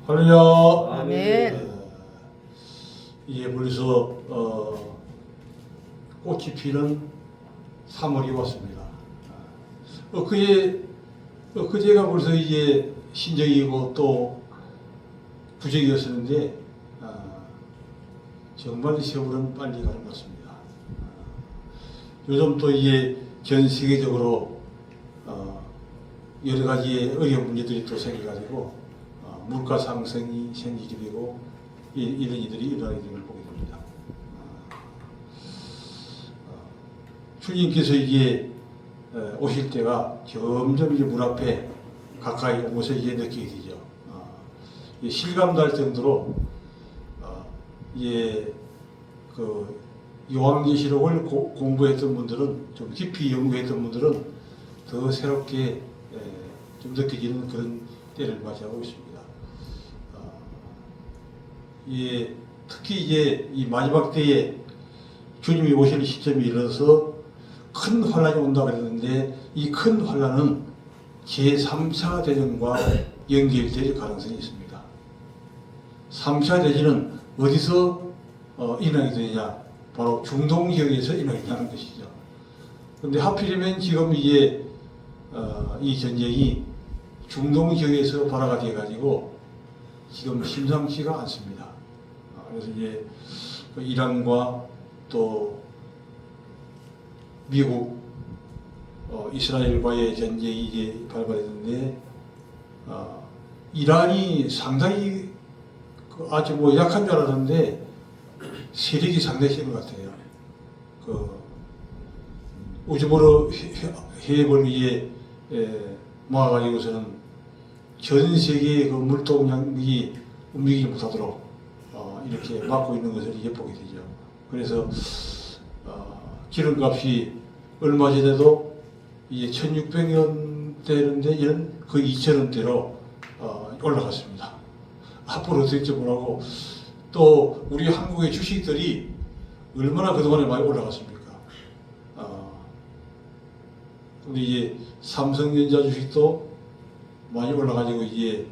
할렐루야. 아멘. 이제 벌써 꽃이 피는 3월이 왔습니다. 엊그제가 벌써 이제 신정이고 또 구정이었었는데 정말 세월은 빨리 가는 것 같습니다. 요즘 또 이제 전 세계적으로 여러 가지의 어려운 문제들이 또 생겨가지고 물가 상승이 생기게 되고 이런 일들이 일어나게 됨을 보게 됩니다. 주님께서 이제 오실 때가 점점 이제 문 앞에 가까이 온 것을 이제 느끼게 되죠. 실감도 할 정도로 이제 그 요한계시록을 공부했던 분들은 좀 깊이 연구했던 분들은 더 새롭게 좀 느껴지는 그런 때를 맞이하고 있습니다. 특히 이제 이 마지막 때에 주님이 오시는 시점이 이르러서 큰 환란이 온다고 그랬는데 이 큰 환란은 제3차 대전과 연결될 가능성이 있습니다. 3차 대전은 어디서 일어나게 되느냐? 바로 중동 지역에서 일어나게 되는 것이죠. 그런데 하필이면 지금 이제 이 전쟁이 중동 지역에서 발화가 되어 가지고 지금 심상치가 않습니다. 그래서 이제 이란과 또 미국, 이스라엘과의 전쟁이 이제 발발했는데 이란이 상당히 아주 약한 줄 알았는데 세력이 상당히 센 것 같아요. 우주보로 해협을 위해 막아가지고서는 전 세계의 그 물동량이 움직이지 못하도록 이렇게 막고 있는 것을 이제 보게 되죠. 그래서 기름값이 얼마 전에도 이제 1,600원대인데 이런 거의 2,000원대로 올라갔습니다. 앞으로 어떻게 될지 모르고 또 우리 한국의 주식들이 얼마나 그동안에 많이 올라갔습니까? 근데 이제 삼성전자 주식도 많이 올라가지고 이제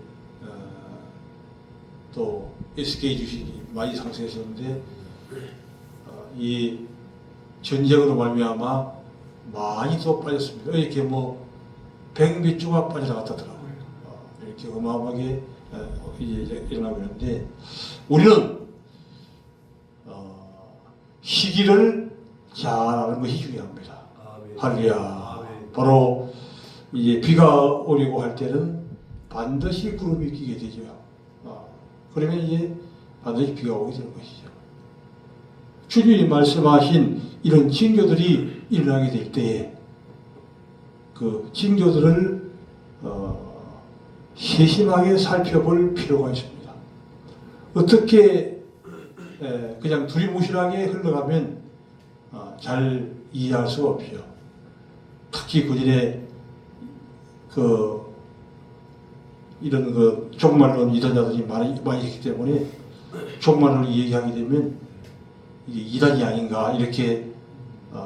또 SK 주식이 많이 상승했었는데 이 전쟁으로 말미암아 많이 또 빠졌습니다. 이렇게 백몇 주가 빠져나갔다더라고요. 이렇게 어마어마하게 이제 일어나고 있는데 우리는 시기를 잘 아는 것이 중요합니다. 할렐루야. 바로 이제 비가 오려고 할 때는 반드시 구름이 끼게 되죠. 그러면 이제 반드시 비가 오게 되는 것이죠. 주님이 말씀하신 이런 징조들이 일어나게 될 때에 그 징조들을 세심하게 살펴볼 필요가 있습니다. 어떻게 그냥 두리뭉실하게 흘러가면 잘 이해할 수가 없죠. 특히 그전에 이런 종말론 이단자들이 많이 있기 때문에 종말론을 얘기하게 되면 이게 이단이 아닌가 이렇게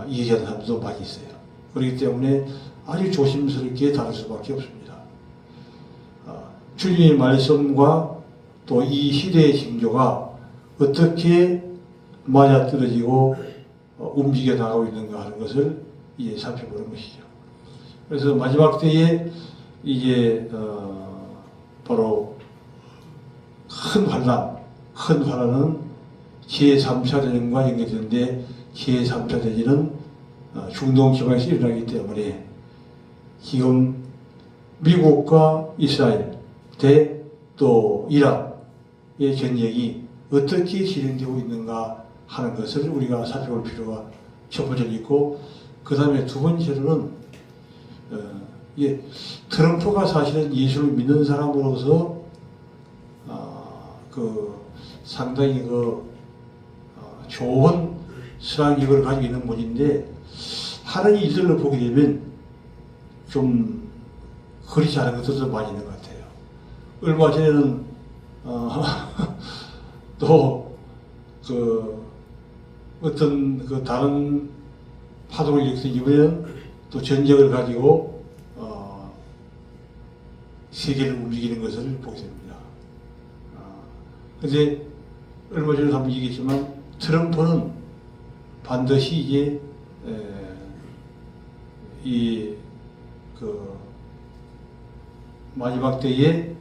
얘기하는 사람들도 많이 있어요. 그렇기 때문에 아주 조심스럽게 다룰 수밖에 없습니다. 주님의 말씀과 또 이 시대의 징조가 어떻게 맞아떨어지고 움직여 나가고 있는가 하는 것을 이제 살펴보는 것이죠. 그래서 마지막 때에 이제 바로 큰 환란은 제3차 대전과 연결되는데 제3차 대전은 중동 지방에서 일어나기 때문에 지금 미국과 이스라엘 또 이란의 전쟁이 어떻게 진행되고 있는가 하는 것을 우리가 살펴볼 필요가 첫 번째로 있고 그 다음에 두 번째로는 트럼프가 사실은 예수를 믿는 사람으로서 상당히 좋은 신앙력을 가지고 있는 분인데 하는 일들을 보게 되면 좀 그렇지 않은 것들도 많이 있는 것 같아요. 얼마 전에는 또 어떤 다른 파동을 일으켜서 이번에는 또 전쟁을 가지고 세계를 움직이는 것을 보게 됩니다. 근데 얼마 전에 한번 얘기했지만 트럼프는 반드시 이게 이 그 마지막 때에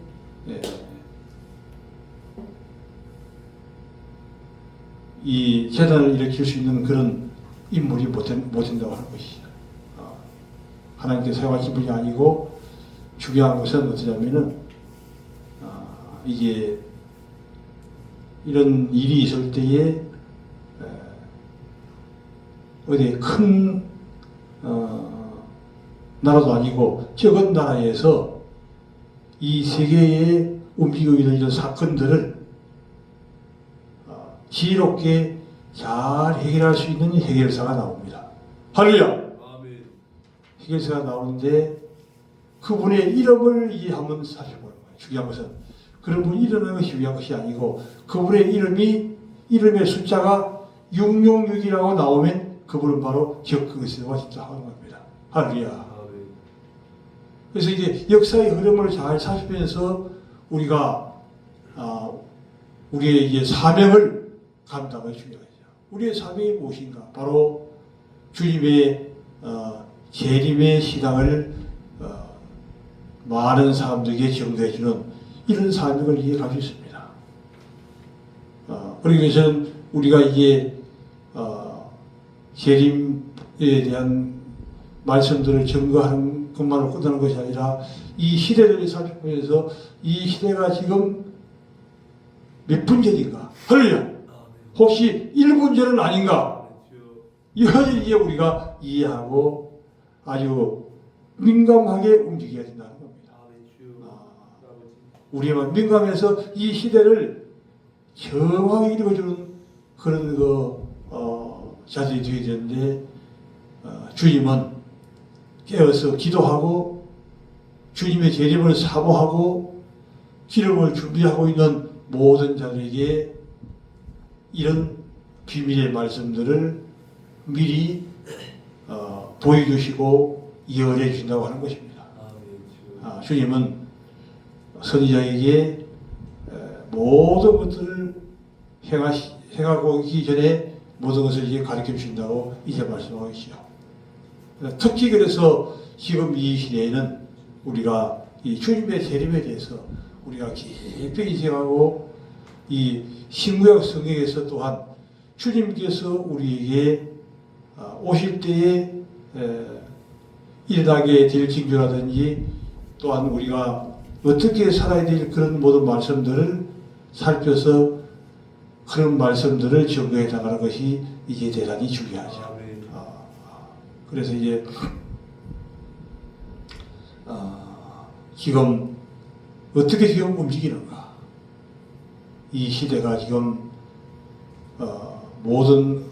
이 재단을 일으킬 수 있는 그런 인물이 못 된다고 하는 것이죠. 하나님께서 사용하신 분이 아니고 중요한 것은 어떠냐면은 이게 이런 일이 있을 때에 어디 큰 나라도 아니고 적은 나라에서 이 세계에 움직이고 있는 이런 사건들을 지혜롭게 잘 해결할 수 있는 해결사가 나옵니다. 할렐루야! 해결사가 나오는데 그분의 이름을 이제 한번 살펴보는 거예요. 중요한 것은 그런 분이 일어나는 것이 중요한 것이 아니고 그분의 이름의 숫자가 666이라고 나오면 그분은 바로 그것이라고 진짜 하는 겁니다. 할렐루야! 그래서 이제 역사의 흐름을 잘 살피면서 우리가 우리의 이제 사명을 감당하기 중요하죠. 우리의 사명이 무엇인가? 바로 주님의 재림의 시당을 많은 사람들에게 전도해주는 이런 사명을 이해 가지고 있습니다. 그러기 위해서는 우리가 이게 재림에 대한 말씀들을 증거하는 것만으로 끝나는 것이 아니라 이 시대를 살펴보면서 이 시대가 지금 몇 분 전인가? 할렐루야! 혹시 1분 전은 아닌가? 이것을 이제 우리가 이해하고 아주 민감하게 움직여야 된다는 겁니다. 우리만 민감해서 이 시대를 정확히 읽어주는 그런 자세히 되어야 되는데 주님은 깨어서 기도하고 주님의 재림을 사모하고 기름을 준비하고 있는 모든 자들에게 이런 비밀의 말씀들을 미리 보여주시고 예언해 주신다고 하는 것입니다. 주님은 선지자에게 모든 것들을 행하고 있기 전에 모든 것을 이제 가르쳐 주신다고 이제 말씀하고 계시죠. 특히 그래서 지금 이 시대에는 우리가 이 주님의 재림에 대해서 우리가 깊이 인식하고 이 신구약 성경에서 또한 주님께서 우리에게 오실 때에 일어나게 될 징조라든지 또한 우리가 어떻게 살아야 될 그런 모든 말씀들을 살펴서 그런 말씀들을 증거해 나가는 것이 이게 대단히 중요하죠. 그래서 이제 지금 어떻게 지금 움직이는가? 이 시대가 지금 모든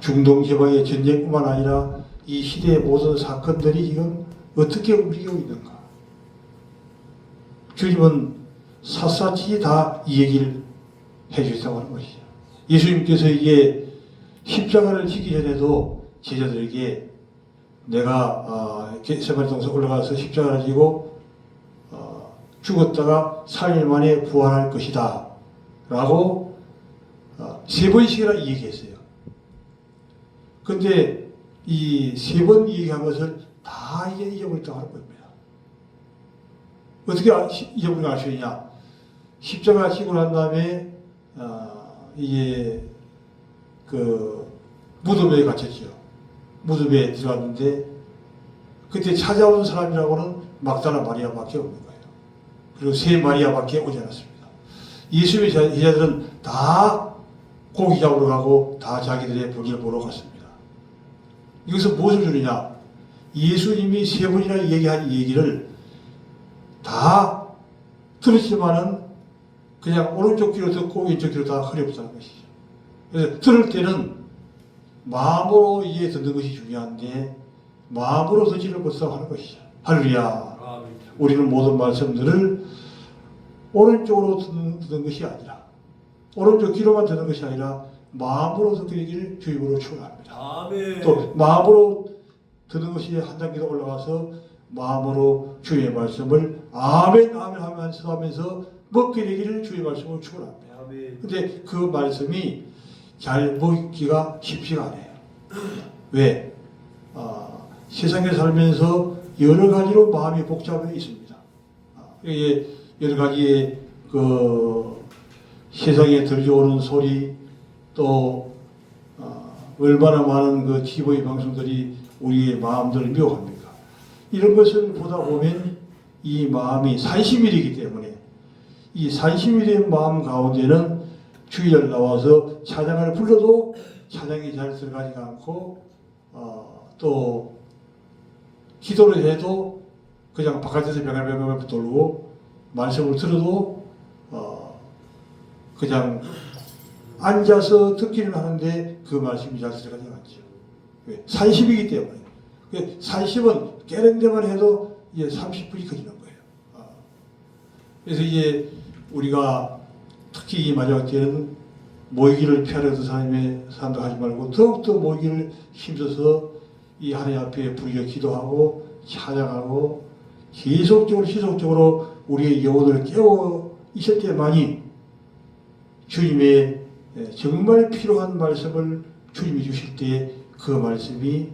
중동 지방의 전쟁뿐만 아니라 이 시대의 모든 사건들이 지금 어떻게 움직이고 있는가? 주님은 샅샅이 다 이 얘기를 해주셨다고 하는 것이죠. 예수님께서 이게 십자가를 지기 전에도 제자들에게 내가 겟세마네 동산 올라가서 십자가를 지고 죽었다가 3일 만에 부활할 것이다 라고 3번씩이나 얘기했어요. 근데 이 3번 얘기한 것을 다 이제 잊어버렸다고 하는 겁니다. 어떻게 잊어버리고 알 수 있냐? 십자가 지고 난 다음에 이게 그 무덤에 갇혔죠. 무덤에 들어갔는데 그때 찾아온 사람이라고는 막달라 마리아밖에 없는 거예요. 그리고 세 마리아밖에 오지 않았습니다. 예수의 제자들은 다 고기 잡으러 가고 다 자기들의 볼일 보러 갔습니다. 이것은 무엇을 주느냐? 예수님이 3번이나 얘기한 얘기를 다 들었지만은 그냥 오른쪽 귀로 듣고 왼쪽 귀로 다 흐려붙다는 것이죠. 그래서 들을 때는 마음으로 이해 듣는 것이 중요한데 마음으로 듣지를 못하고 하는 것이죠. 할렐루야. 우리는 모든 말씀들을 오른쪽으로 듣는 것이 아니라 오른쪽 귀로만 듣는 것이 아니라 마음으로 듣기를 주님으로 축원합니다. 또 마음으로 듣는 것이 한 단계 더 올라가서 마음으로 주의 말씀을 아멘 아멘 하면서 먹게 되기를 주의 말씀으로 축원합니다. 아멘. 근데 그 말씀이 잘 먹기가 쉽지가 않아요. 왜? 세상에 살면서 여러 가지로 마음이 복잡해 있습니다. 이게 여러 가지의 그 세상에 들려오는 소리, 또 얼마나 많은 그 TV 방송들이 우리의 마음들을 미혹합니까? 이런 것을 보다 보면 이 마음이 산시밀이기 때문에 이 산시밀의 마음 가운데는 주일날 나와서 찬양을 불러도 찬양이 잘 들어가지가 않고 또 기도를 해도 그냥 바깥에서 병알병알 돌고 말씀을 들어도 그냥 앉아서 듣기는 하는데 그 말씀이 잘 들어가지 않죠. 왜? 산십이기 때문에. 산십은 깨는 데만 해도 이제 30분이 걸리는 거예요. 그래서 이제 우리가 특히 이 마지막 때는 모이기를 피하려던 사람도 하지 말고 더욱더 모이기를 힘써서 이 하나님 앞에 부르짖어 기도하고 찬양하고 계속적으로 지속적으로 우리의 영혼을 깨워 있을 때만이 주님의 정말 필요한 말씀을 주님이 주실 때 그 말씀이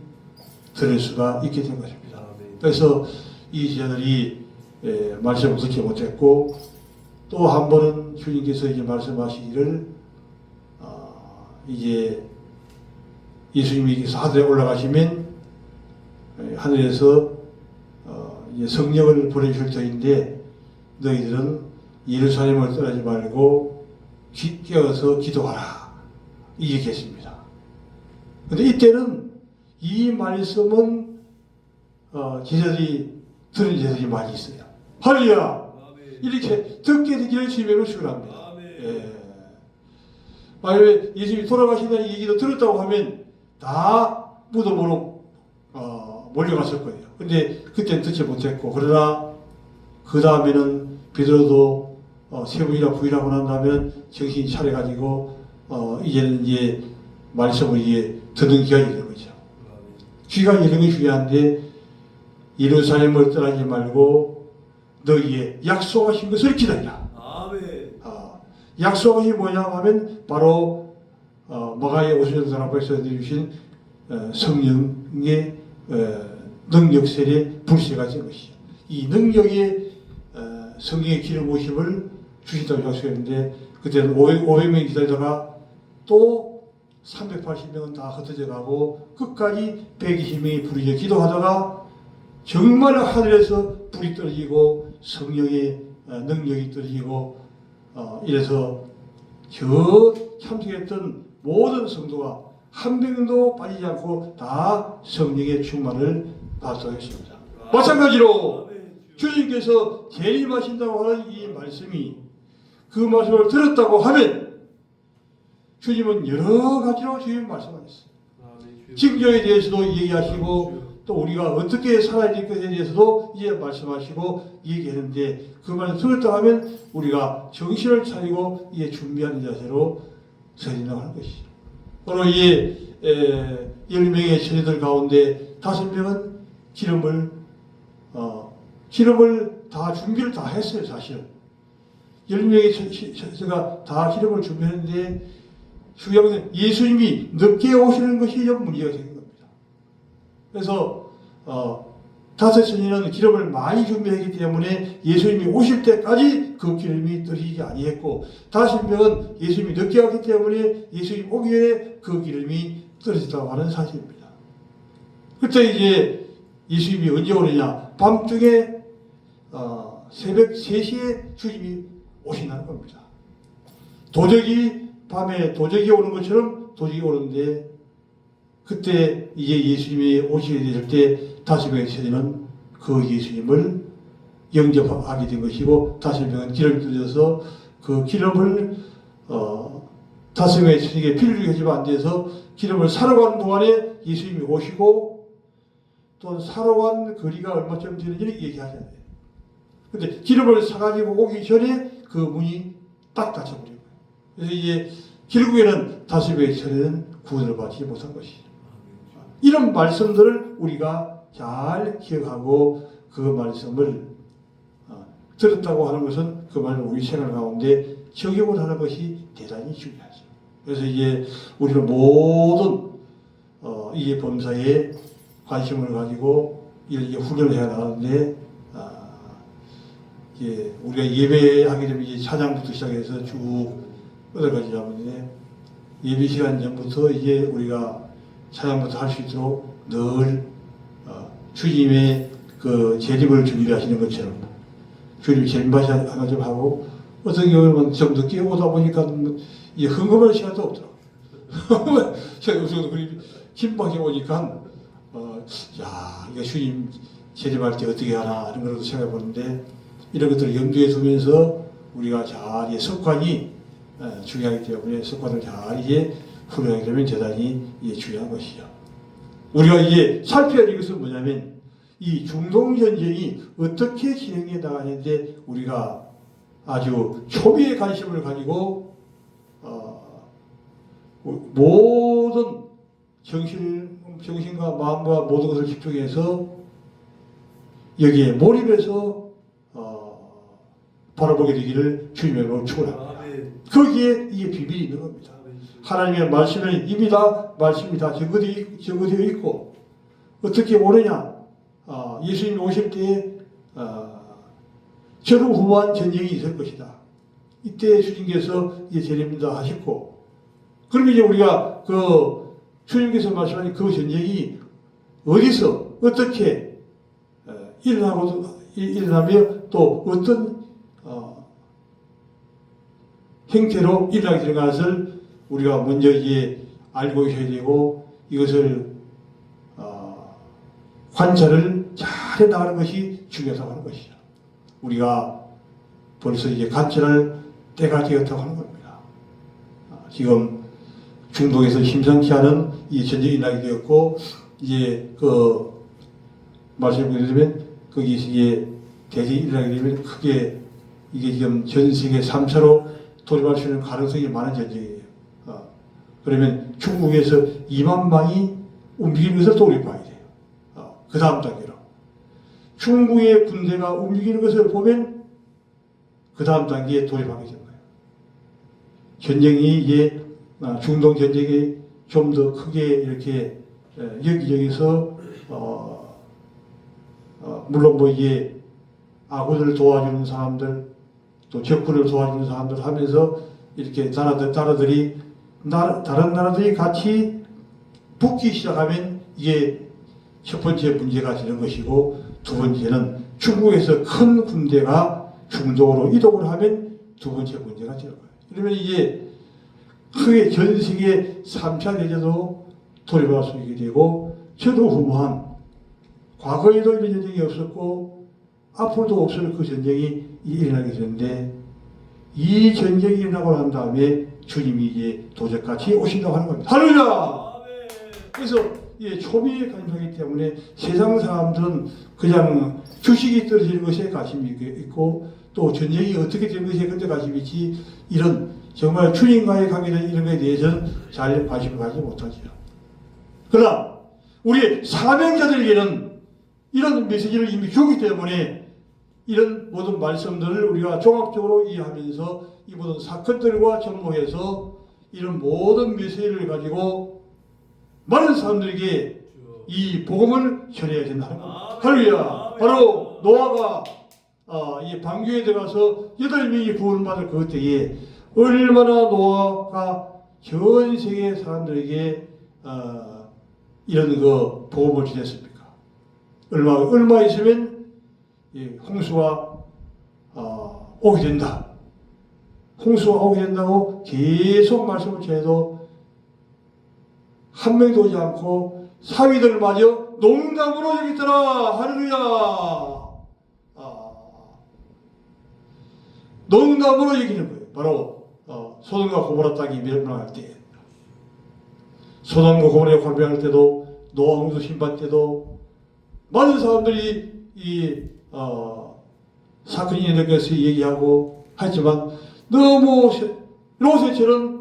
들을 수가 있게 된 것입니다. 그래서 이 제자들이 말씀을 듣지 못했고 또 한 번은 주님께서 이제 말씀하시기를 이제 예수님이 하늘에 올라가시면 하늘에서 이제 성령을 보내주실 터인데 너희들은 예루살렘을 떠나지 말고 깨어서 기도하라 이 얘기했습니다. 그런데 이때는 이 말씀은 제자들이 들은 제자들이 많이 있어요. 할렐루야! 이렇게 듣게 되기를 주님으로 축원합니다. 만약에 예수님이 돌아가신다는 얘기도 들었다고 하면 다 무덤으로 몰려갔을 거예요. 근데 그때는 듣지 못했고 그러나 그 다음에는 베드로도 세 번이나 부인하고 난 다음에 정신이 차려가지고 이제는 이제 말씀을 이제 듣는 기간이 되는 거죠. 귀가 열린 게 중요한데 예루살렘을 떠나지 말고 너희의 약속하신 것을 기다리라. 아멘. 약속이 뭐냐 하면 바로 마가의 50년도라고에서 주신 성령의 능력 세례 불세가 된 것이죠. 이 능력의 성령의 기름 부으심을 주신다고 약속했는데 그때는 500명이 기다리다가 또 380명은 다 흩어져 가고 끝까지 120명이 부르짖어 기도하다가 정말 하늘에서 불이 떨어지고 성령의 능력이 떨어지고 이래서 저 참석했던 모든 성도가 한 명도 빠지지 않고 다 성령의 충만을 받도록 했습니다. 마찬가지로 주님께서 재림하신다고 하는 이 말씀이 그 말씀을 들었다고 하면 주님은 여러 가지로 주님 말씀하셨어요. 징조에 대해서도 얘기하시고 또 우리가 어떻게 살아야 될 것에 대해서도 이제 말씀하시고 얘기했는데 그 말을 들었다 하면 우리가 정신을 차리고 이제 준비하는 자세로 서야 된다고 하는 것이죠. 바로 이 10명의 처제들 가운데 5명은 기름을 다 준비를 다 했어요. 사실은 10명의 처제가 다 기름을 준비했는데 중요한 것은 예수님이 늦게 오시는 것이 좀 문제가 생긴 겁니다. 그래서 5처녀는 기름을 많이 준비했기 때문에 예수님이 오실 때까지 그 기름이 떨어지지 아니했고 5명은 예수님이 늦게 왔기 때문에 예수님이 오기 전에 그 기름이 떨어졌다고 하는 사실입니다. 그때 이제 예수님이 언제 오느냐? 밤중에 새벽 3시에 주님이 오신다는 겁니다. 밤에 도적이 오는 것처럼 도적이 오는데 그때 이제 예수님이 오시게 되실 때 5명의 처제는 그 예수님을 영접하게 된 것이고 5명은 기름이 떨어져서 그 기름을 5명의 처제에게 필요하게 해주면 안 돼서 기름을 사러 가는 동안에 예수님이 오시고 또 사러 간 거리가 얼마쯤 되는지를 얘기하잖아요. 근데 기름을 사가지고 오기 전에 그 문이 딱 닫혀버린 거예요. 그래서 이제 결국에는 5명의 처제는 구원을 받지 못한 것이죠. 이런 말씀들을 우리가 잘 기억하고 그 말씀을 들었다고 하는 것은 그 말로 우리 생활 가운데 적용을 하는 것이 대단히 중요하죠. 그래서 이제 우리는 모든 이게 범사에 관심을 가지고 이렇게 훈련을 해 나가는데 이제 우리가 예배하게 되면 이제 찬양부터 시작해서 쭉 여러 가지 하는데 예배 시간 전부터 이제 우리가 찬양부터 할 수 있도록 늘 주님의 그 재림을 준비하시는 것처럼 주님 재림하시 하나 좀 하고 어떤 경우는 좀 늦게 오다 보니까 이 흥금할 시간도 없더라고요. 제가 요즘도 그리 힘박해 오니까 야 이거 주님 재림할 때 어떻게 하나 이런 것도 생각해 보는데 이런 것들을 염두에 두면서 우리가 잘 이 습관이 중요하기 때문에 습관을 잘 이제 훈련하게 되면 대단히 중요한 것이죠. 우리가 이제 살펴야 할 것은 뭐냐면 이 중동 전쟁이 어떻게 진행해 나가는데 우리가 아주 초미의 관심을 가지고 모든 정신과 마음과 모든 것을 집중해서 여기에 몰입해서 바라보게 되기를 주님으로 축원합니다. 거기에 이게 비밀이 있는 겁니다. 하나님의 말씀은 이미 다 말씀이 다 적어되어 있고 어떻게 오느냐? 예수님이 오실 때에 전후후한 전쟁이 있을 것이다. 이때 주님께서 이제 재림다 하셨고, 그러면 이제 우리가 그 주님께서 말씀하신 그 전쟁이 어디서 어떻게 일어나며 또 어떤 형태로 일어나게 되는 것을 우리가 먼저 이제 알고 있어야 되고 이것을 관찰을 잘 해 나가는 것이 중요하다고 하는 것이죠. 우리가 벌써 이제 관찰할 때가 되었다고 하는 겁니다. 지금 중동에서 심상치 않은 이 전쟁이 일어나게 되었고 이제 그 말씀드리면 거기서 이제 대전이 일어나게 되면 크게 이게 지금 전 세계 3차로 돌입할 수 있는 가능성이 많은 전쟁이에요. 그러면 중국에서 2만 명이 움직이는 것을 돌입해야 돼요. 그 다음 단계로. 중국의 군대가 움직이는 것을 보면 그 다음 단계에 돌입하게 되는 거예요. 전쟁이 이제 중동 전쟁이 좀 더 크게 이렇게 여기저기서 물론 뭐 이게 아군을 도와주는 사람들 또 적군을 도와주는 사람들 하면서 이렇게 다른 나라들이 같이 붙기 시작하면 이게 첫 번째 문제가 되는 것이고 두 번째는 중국에서 큰 군대가 중동으로 이동을 하면 두 번째 문제가 되는 거예요. 그러면 이게 크게 전 세계 3차 대전도 돌입할 수 있게 되고 전후후무한 과거에도 이런 전쟁이 없었고 앞으로도 없을 그 전쟁이 일어나게 되는데 이 전쟁이 일어나고 난 다음에 주님이 이제 도적같이 오신다고 하는 겁니다. 할렐루야! 그래서 초미에 관심하기 때문에 세상 사람들은 그냥 주식이 떨어지는 것에 관심이 있고 또 전쟁이 어떻게 되는 것에 그때 관심이 있지 이런 정말 주님과의 관계된 이런 것에 대해서는 잘 관심을 가지지 못하죠. 그러나 우리 사명자들에게는 이런 메시지를 이미 주기 때문에 이런 모든 말씀들을 우리가 종합적으로 이해하면서 이 모든 사건들과 접목해서 이런 모든 메시지를 가지고 많은 사람들에게 이 복음을 전해야 된다는 겁니다. 할렐루야! 바로 노아가 이 방주에 들어가서 8명이 구원받을 그 때에 얼마나 노아가 전 세계 사람들에게 이런 그 복음을 전했습니까? 얼마 있으면 홍수가 오게 된다. 홍수가 오게 된다고 계속 말씀을 전해도 한 명도 오지 않고 사위들마저 농담으로 여기더라. 할렐루야. 농담으로 여기는 거예요. 바로 소돔과 고모라 땅이 멸망할 때, 소돔과 고모라에 관병할 때도 노아 홍수 심판 때도 많은 사람들이 이 사건이 있는 것을 얘기하고 하지만 너무 로세처럼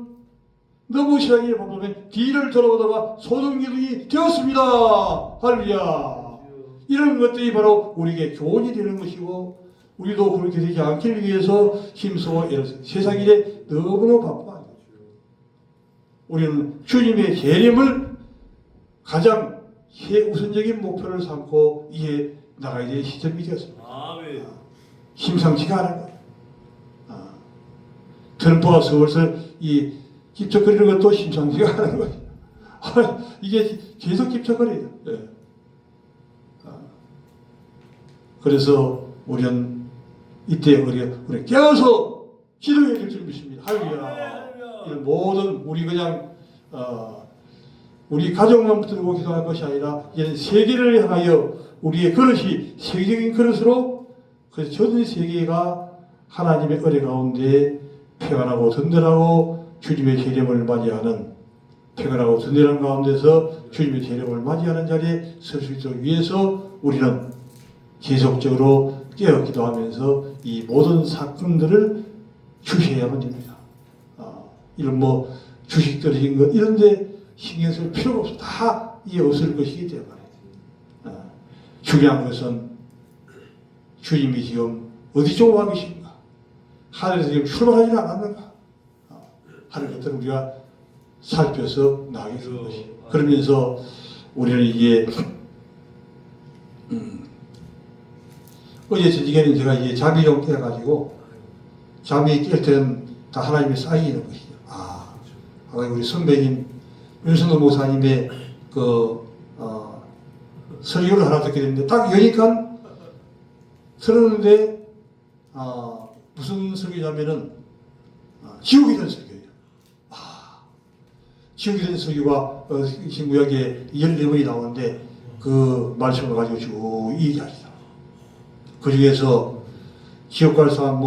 너무 신앙이 바쁘면 뒤를 돌아보다가 소돔기둥이 되었습니다. 할렐루야. 이런 것들이 바로 우리에게 교훈이 되는 것이고 우리도 그렇게 되지 않기 위해서 힘써 애를 세상 일에 너무너무 바빠. 우리는 주님의 재림을 가장 최우선적인 목표를 삼고 이해 나가야 될 시점이 되었습니다. 아멘. 심상치가 않은 거예요. 들보가 서울서 이 깁적거리는 것도 심상치가 않은 거예요. 이게 계속 깁적거려요. 예. 그래서 우리는 이때 우리 깨어서 기도해야 될 줄 믿습니다. 할렐루야. 이런 모든 우리 그냥 우리 가족만 붙들고 기도할 것이 아니라 이런 세계를 향하여 우리의 그릇이 세계적인 그릇으로 그래서 전 세계가 하나님의 은혜 가운데 평안하고 든든하고 주님의 재림을 맞이하는 평안하고 든든한 가운데서 주님의 재림을 맞이하는 자리에 설 수 있도록 위해서 우리는 계속적으로 깨어 기도하면서 이 모든 사건들을 주시해야만 됩니다. 이런 뭐 주식 떨어진 것 이런데 신경 쓸 필요가 없어. 다 이게 없을 것이기 때문에 중요한 것은 주님이 지금 어디 쪽으로 와 계신가? 하늘에서 지금 출발하지는 않았는가? 하는 것들을 우리가 살펴서 나가게 되는 것이. 그러면서 우리는 이게 어제 저녁에는 제가 이제 잠이 좀 깨가지고 잠이 깰 때는 다 하나님의 쌓이는 것이죠. 우리 선배님 윤선호 목사님의 설교를 하나 듣게 됐는데 딱 여니까 들었는데 무슨 설교냐면은 지옥에 대한 설교예요. 지옥에 대한 설교가 신구약에 14번이 나오는데 그 말씀을 가지고 쭉 얘기하시다. 그 중에서 지옥 갈 사람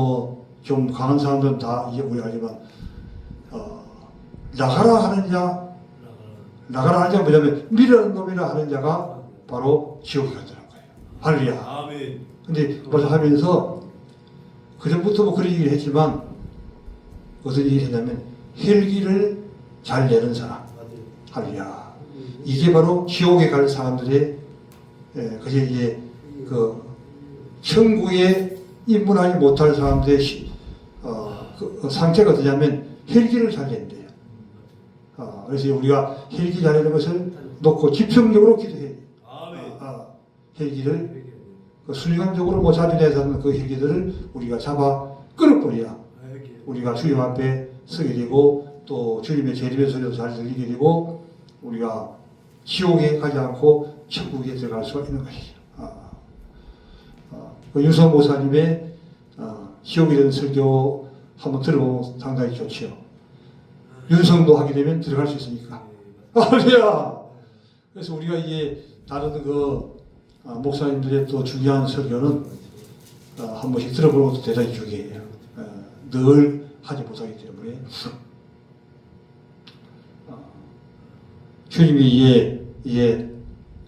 좀 강한 사람들은 다 이해하지만 나가라 하는 자, 나가라 하는 자가 뭐냐면 미련한 놈이라 하는 자가 바로 지옥에 간다는 거예요. 할렐루야. 아멘. 근데 벌써 하면서 그전부터 뭐 그런 얘기를 했지만 어떤 얘기를 했냐면 헬기를 잘 내는 사람. 할렐루야. 이게 바로 지옥에 갈 사람들의 그게 이제 그 천국에 입문하지 못할 사람들의 그 상태가 어떠냐면 헬기를 잘 낸대요. 그래서 우리가 헬기 잘 내는 것을 놓고 집중적으로 기도해야 돼요. 헬기를 순간적으로 뭐 자주 내서는 그 헬기들을 우리가 잡아 끌어버려야 우리가 주님 앞에 서게 되고 또 주님의 재림의 소리도 잘 들리게 되고 우리가 지옥에 가지 않고 천국에 들어갈 수가 있는 것이죠. 윤선 목사님의 지옥에 대한 설교 한번 들어보면 상당히 좋지요. 윤성도 하게 되면 들어갈 수 있으니까. 할렐루야. 그래서 우리가 이게 다른 목사님들의 또 중요한 설교는 한 번씩 들어보는 것도 대단히 중요해요. 늘 하지 못하기 때문에 주님이 이제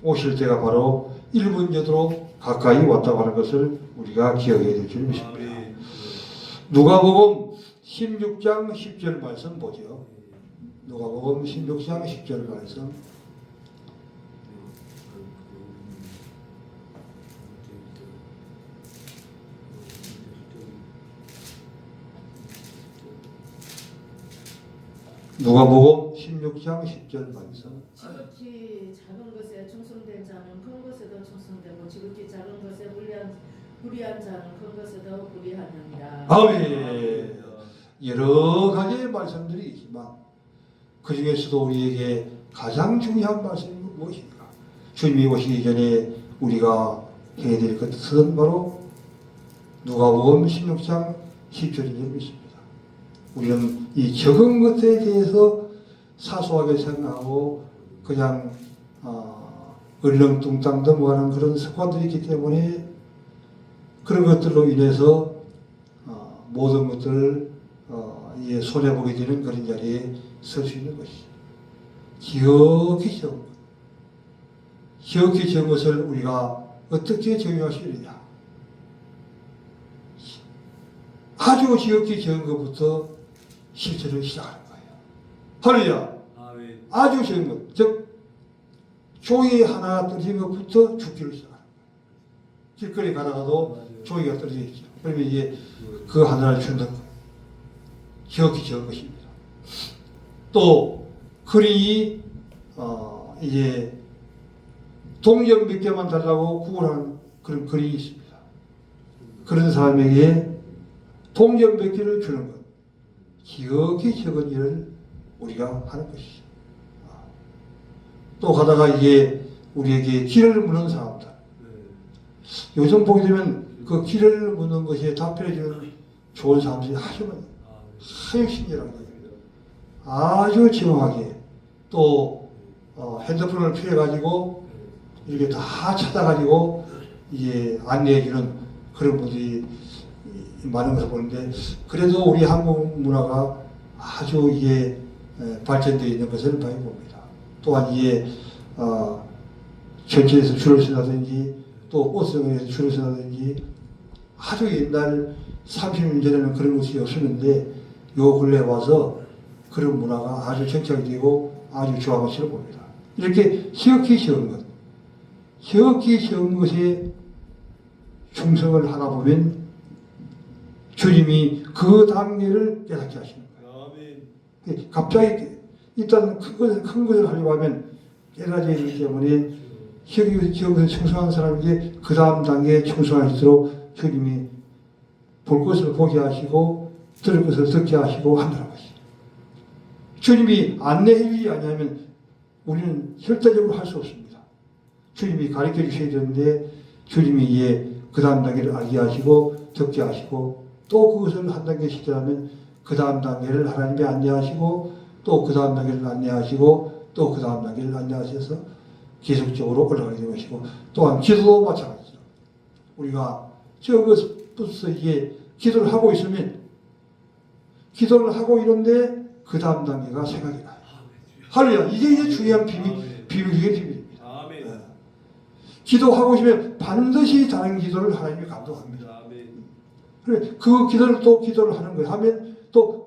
오실 때가 바로 1분 전으로 가까이 왔다고 하는 것을 우리가 기억해야 될 줄 믿습니다. 누가복음 16장 10절 말씀 보죠. 누가복음 16장 10절 말씀. 누가복음 16장 10절 말씀. 지극히 작은 것에 충성된 자는 큰 것에도 충성되고 지극히 작은 것에 불의한 자는 큰 것에도 불의하느니라. 아멘. 여러 가지의 말씀들이 있지만 그 중에서도 우리에게 가장 중요한 말씀이 무엇인가? 주님이 오시기 전에 우리가 해야 될 것은 바로 누가복음 16장 10절인 줄 믿습니다. 우리는 이 적은 것에 대해서 사소하게 생각하고 그냥 얼렁뚱땅 넘어가는 그런 습관들이 있기 때문에 그런 것들로 인해서 모든 것들을 손해보게 되는 그런 자리에 설 수 있는 것이죠. 기억히 적은 것을 우리가 어떻게 적용할 수 있느냐. 아주 지극히 적은 것부터 실천을 시작하는 거예요. 할렐루야. 아주 적은 것, 즉 종이 하나 떨어진 것부터 죽기를 시작하는 거예요. 길거리 가다가도 종이가 떨어져 있죠. 그러면 이게 그 하나를 주는 기억이 적은 것입니다. 또 그린이 이제 동전 몇 개만 달라고 구걸하는 그런 그린이 있습니다. 그런 사람에게 동전 몇 개를 주는 것, 기억이 적은 일을 우리가 하는 것이죠. 또 가다가 이게 우리에게 길을 묻는 사람들, 요즘 보게 되면 그 길을 묻는 것에 답변해 주는 좋은 사람들이 아주 친절하게, 아주 정확하게, 또 핸드폰을 피해 가지고 이렇게 다 찾아가지고 이게 안내해 주는 그런 분들이 많은 것을 보는데, 그래도 우리 한국 문화가 아주 이게 발전되어 있는 것을 많이 봅니다. 또한 이게 전철에서 줄을 서다든지 또 버스에서 줄을 서다든지 아주 옛날 30년 전에는 그런 것이 없었는데 요 근래 와서 그런 문화가 아주 정착이 되고 아주 좋아하는 것을 봅니다. 이렇게 지극히 적은 것, 지극히 적은 것에 충성을 하다 보면 주님이 그 단계를 깨닫게 하시는 거예요. 아멘. 갑자기 일단 큰 것을 하려고 하면 깨달아야 되기 때문에 기억에서 충성한 사람에게 그 다음 단계에 충성할 수 있도록 주님이 볼 것을 보게 하시고 들을 것을 듣게 하시고 한다는 것이죠. 주님이 안내해 주지 아니하면 우리는 절대적으로 할 수 없습니다. 주님이 가르쳐 주셔야 되는데 주님이 이에 그 다음 단계를 알게 하시고 듣게 하시고 또 그것을 한 단계 시작하면 그 다음 단계를 하나님이 안내하시고 또 그 다음 단계를 안내하시고 또 그 다음 단계를 안내하셔서 계속적으로 올라가게 되는 것이고, 또한 기도도 마찬가지죠. 우리가 저것부터 이게 기도를 하고 있으면 기도를 하고 있는데 그 다음 단계가 생각이 나요. 할렐루야. 이게 중요한 비밀 중의 비밀입니다. 기도하고 있으면 반드시 다른 기도를 하나님이 감동합니다. 그래, 그 기도를 또 기도를 하는 거예요. 하면 또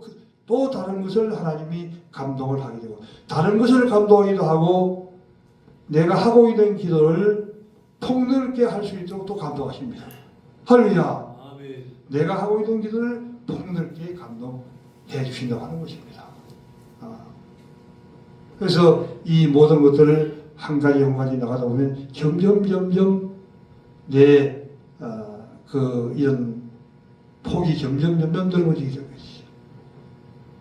다른 것을 하나님이 감동을 하게 되고, 다른 것을 감동하기도 하고, 내가 하고 있는 기도를 폭넓게 할 수 있도록 또 감동하십니다. 할렐루야. 내가 하고 있는 기도를 폭넓게 감동해 주신다고 하는 것입니다. 그래서 이 모든 것들을 한 가지 한 가지 나가다 보면 점점 내 이런 폭이 점점 넓어지게 되는 것이죠.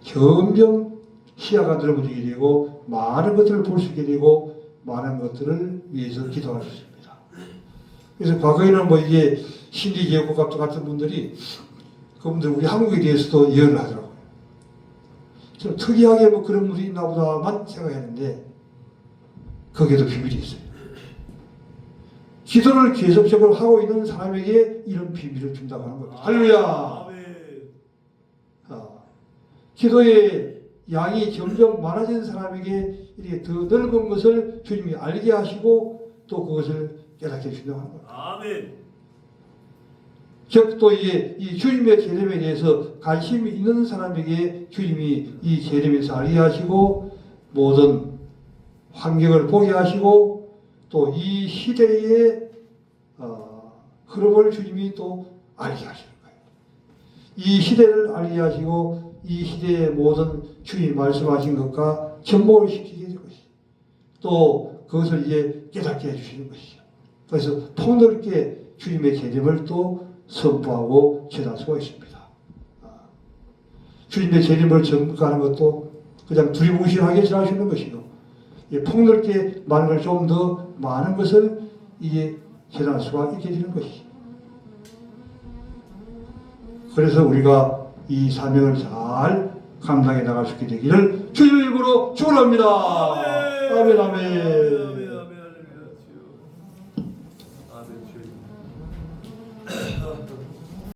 점점 시야가 넓어지게 되고 많은 것들을 볼 수 있게 되고 많은 것들을 위해서 기도할 수 있습니다. 그래서 과거에는 뭐 이게 신리제국갑 같은 분들이 그분들 우리 한국에 대해서도 예언을 하더라고요. 좀 특이하게 뭐 그런 분이 있나 보다만 생각했는데 거기에도 비밀이 있어요. 기도를 계속적으로 하고 있는 사람에게 이런 비밀을 준다고 하는 겁니다. 할렐루야. 기도의 양이 점점 많아진 사람에게 이렇게 더 넓은 것을 주님이 알게 하시고 또 그것을 깨닫게 해준다고 하는 겁니다. 아멘. 즉 또 이 주님의 재림에 대해서 관심이 있는 사람에게 주님이 이 재림에서 알게 하시고 모든 환경을 보게 하시고 또 이 시대의 흐름을 주님이 또 알게 하시는 거예요. 이 시대를 알게 하시고 이 시대의 모든 주님이 말씀하신 것과 접목을 시키게 될 것이죠. 또 그것을 이제 깨닫게 해주시는 것이죠. 그래서 폭넓게 주님의 재림을 또 선포하고 전할 수가 있습니다. 주님의 재림을 전가하는 것도 그냥 두리뭉실하게 전할 수 있는 것이고, 폭넓게 많은 걸 좀 더 많은 것을 이게 전할 수가 있게 되는 것이죠. 그래서 우리가 이 사명을 잘 감당해 나갈 수 있게 되기를 주님의 이름으로 축원합니다. 아멘, 아멘.